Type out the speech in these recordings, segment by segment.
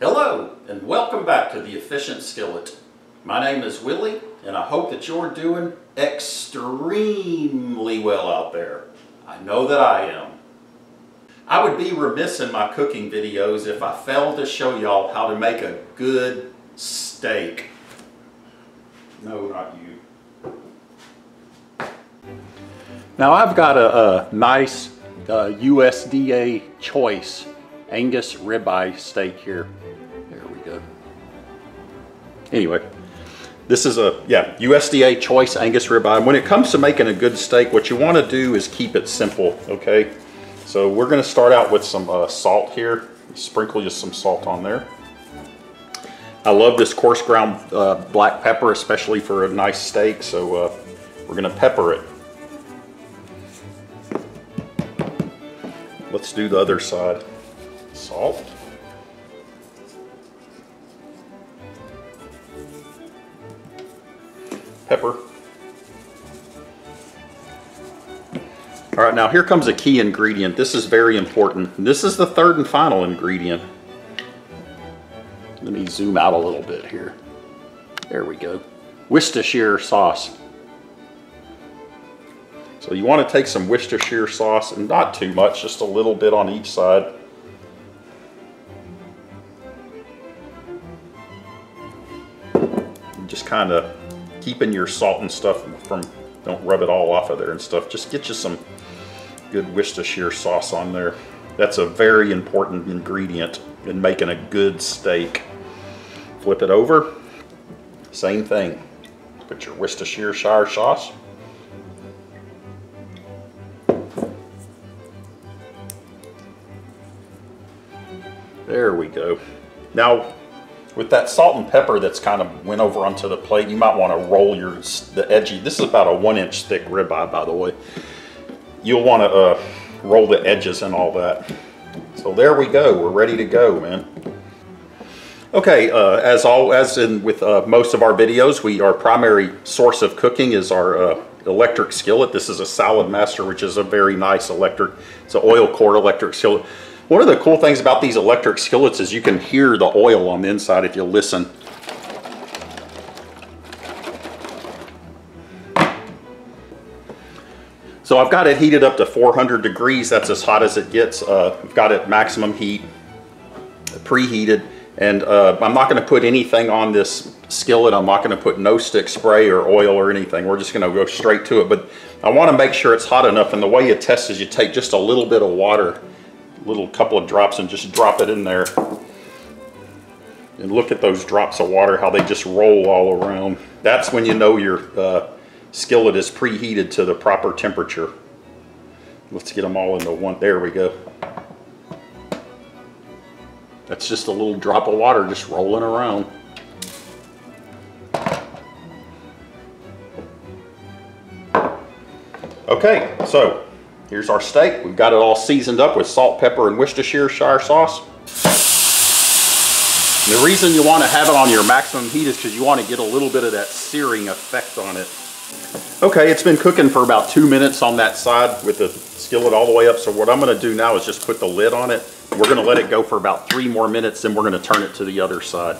Hello and welcome back to the Efficient Skillet. My name is Willie and I hope that you're doing extremely well out there. I know that I am. I would be remiss in my cooking videos if I failed to show y'all how to make a good steak. No, not you. Now I've got a nice USDA choice Angus ribeye steak here. There we go. Anyway, this is a USDA choice Angus ribeye. When it comes to making a good steak, what you want to do is keep it simple, okay? So we're going to start out with some salt here. Sprinkle just some salt on there. I love this coarse ground black pepper, especially for a nice steak, so we're going to pepper it. Let's do the other side. Salt. Pepper. All right, now here comes a key ingredient. This is very important. This is the third and final ingredient. Let me zoom out a little bit here. There we go. Worcestershire sauce. So you want to take some Worcestershire sauce, and not too much, just a little bit on each side. Just kind of keeping your salt and stuff from, don't rub it all off of there and stuff. Just get you some good Worcestershire sauce on there. That's a very important ingredient in making a good steak. Flip it over, same thing. Put your Worcestershire sauce. There we go. Now, with that salt and pepper that's kind of went over onto the plate, you might want to roll the edgy. This is about a 1-inch thick ribeye, by the way. You'll want to roll the edges and all that. So there we go. We're ready to go, man. Okay, as in with most of our videos, our primary source of cooking is our electric skillet. This is a Salad Master, which is a very nice electric. It's an oil cord electric skillet. One of the cool things about these electric skillets is you can hear the oil on the inside if you listen. So I've got it heated up to 400 degrees. That's as hot as it gets. I've got it maximum heat, preheated, and I'm not going to put anything on this skillet. I'm not going to put no stick spray or oil or anything. We're just going to go straight to it. But I want to make sure it's hot enough, and the way you test is you take just a little bit of water, little couple of drops, and just drop it in there, and look at those drops of water, how they just roll all around. That's when you know your skillet is preheated to the proper temperature. Let's get them all into one. There we go. That's just a little drop of water just rolling around. Okay, so here's our steak. We've got it all seasoned up with salt, pepper, and Worcestershire sauce. And the reason you want to have it on your maximum heat is because you want to get a little bit of that searing effect on it. Okay, it's been cooking for about 2 minutes on that side with the skillet all the way up. So what I'm going to do now is just put the lid on it. We're going to let it go for about 3 more minutes, then we're going to turn it to the other side.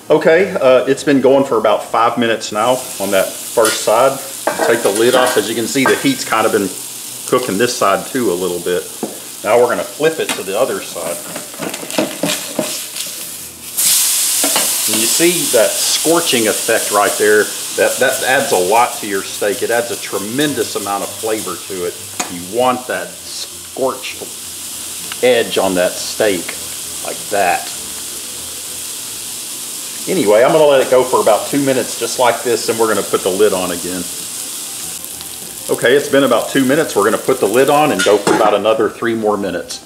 Okay, it's been going for about 5 minutes now on that first side. Take the lid off. As you can see, the heat's kind of been cooking this side too a little bit. Now we're going to flip it to the other side. And you see that scorching effect right there. That adds a lot to your steak. It adds a tremendous amount of flavor to it. You want that scorched edge on that steak like that. Anyway, I'm going to let it go for about 2 minutes just like this, and we're going to put the lid on again. Okay, it's been about 2 minutes. We're going to put the lid on and go for about another 3 more minutes.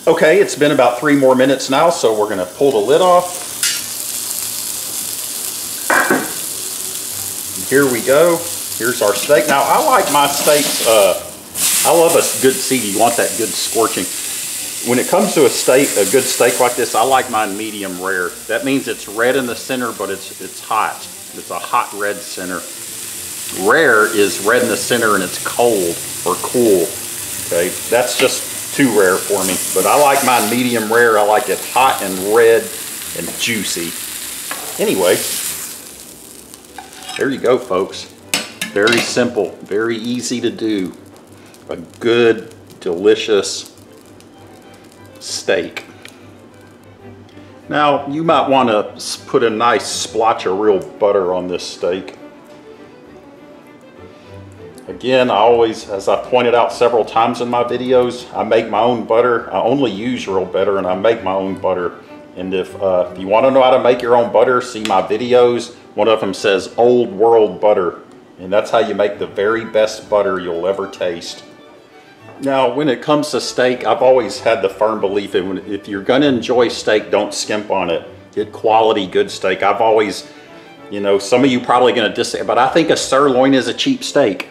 Okay, it's been about 3 more minutes now, so we're gonna pull the lid off. And here we go. Here's our steak. Now, I like my steaks, I love a good seed. You want that good scorching. When it comes to a good steak like this, I like mine medium rare. That means it's red in the center, but it's hot. It's a hot red center. Rare is red in the center and it's cold or cool. Okay, that's just too rare for me. But I like mine medium rare. I like it hot and red and juicy. Anyway, there you go, folks. Very simple, very easy to do. A good, delicious steak. Now, you might want to put a nice splotch of real butter on this steak. Again, I always, as I pointed out several times in my videos, I make my own butter. I only use real butter and I make my own butter. And if you want to know how to make your own butter, see my videos. One of them says Old World Butter. And that's how you make the very best butter you'll ever taste. Now, when it comes to steak, I've always had the firm belief that if you're going to enjoy steak, don't skimp on it. Get quality, good steak. I've always, you know, some of you probably going to disagree, but I think a sirloin is a cheap steak.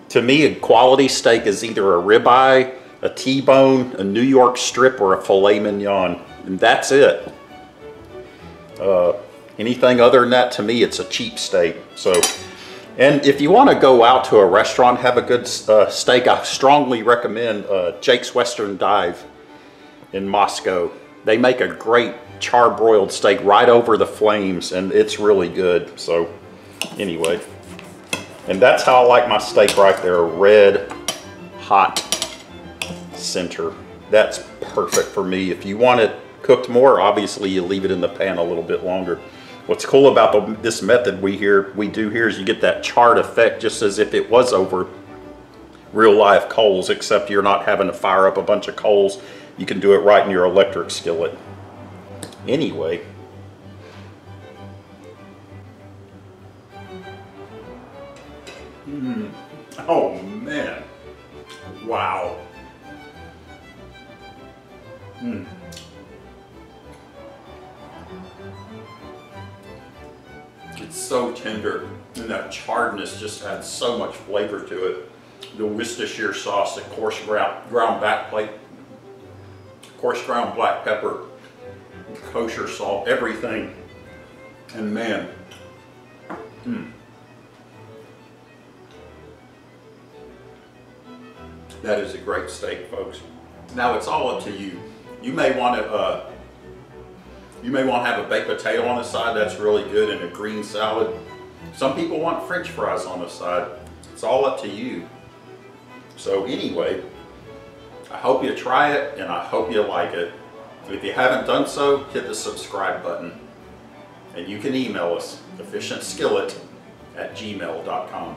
To me, a quality steak is either a ribeye, a T-bone, a New York strip, or a filet mignon, and that's it. Anything other than that, to me, it's a cheap steak. So, and if you want to go out to a restaurant, have a good steak, I strongly recommend Jake's Western Dive in Moscow. They make a great char-broiled steak right over the flames, and it's really good. So, anyway, and that's how I like my steak right there, red, hot, center. That's perfect for me. If you want it cooked more, obviously you leave it in the pan a little bit longer. What's cool about this method we do here is you get that charred effect just as if it was over real live coals, except you're not having to fire up a bunch of coals. You can do it right in your electric skillet. Anyway. Oh man. Wow. It's so tender, and that charredness just adds so much flavor to it. The Worcestershire sauce, the coarse ground black pepper, kosher salt, everything. And man, that is a great steak, folks. Now it's all up to you. You may want to have a baked potato on the side. That's really good, and a green salad. Some people want French fries on the side. It's all up to you. So anyway, I hope you try it, and I hope you like it. If you haven't done so, hit the subscribe button. And you can email us, efficientskillet@gmail.com.